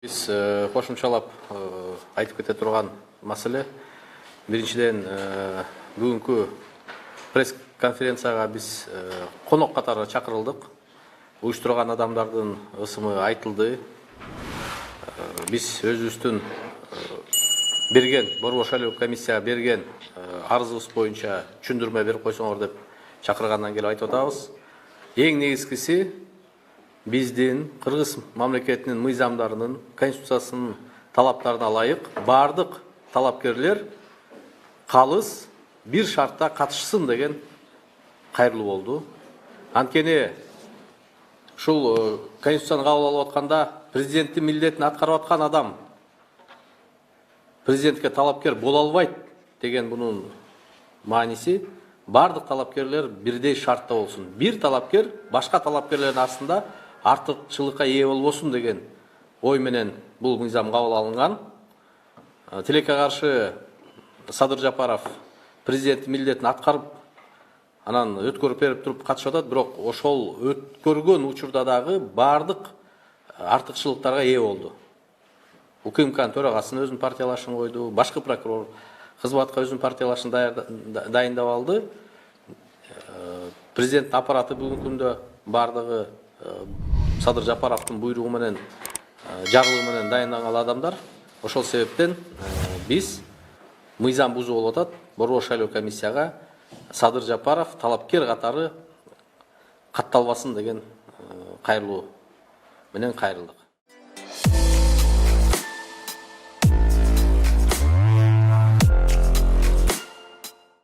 Biz кошумчалап айтып кете турган маселе биринчиден бүгүнкү пресс-конференцияга биз конок катары чакырылдык. Уюштурган адамдардын ысымы айтылды. Биз өзүбүздүн берген Борбор шайлоо комиссияга берген арызыбыз боюнча түшүндүрмө берип койсоңор деп чакыргандан келип айтып атабыз. Эң негизгиси биздин Кыргыз мамлекетинин мыйзамдарынын, конституциясынын талаптарына ылайык бардык талапкерлер калыс бир шартта катышсын деген кайрылуу болду. Анткени ушул конституцияны кабыл алып атканда президенттин милдетин аткарып аткан адам президентке талапкер боло албайт деген бунун мааниси бардык талапкерлер бирдей шартта болсун. Бир талапкер башка талапкерлердин астында артыкчылыкка ээ болбосун деген ой менен бул мыйзам кабыл алынган. Тилекке каршы Садыр Жапаров президенттин милдетин аткарып, анан өткөрүп берип туруп катышып атат, бирок ошол өткөргөн учурда дагы бардык артыкчылыктарга ээ болду. УКМКнын төрагасынын өзүнүн партиялашын койду, башкы прокурор кызматка өзүнүн партиялашын дайындап алды. Президенттин аппараты бүгүнкү күндө бардыгы Садыр Жапаровдун буйругу менен, жарлыгы менен дайындалган адамдар. Ошол себептен биз мыйзам бузуу болуп атат. Борбор шайлоо комиссияга Садыр Жапаров талапкер катары катталбасын деген кайрылуу менен кайрылдык.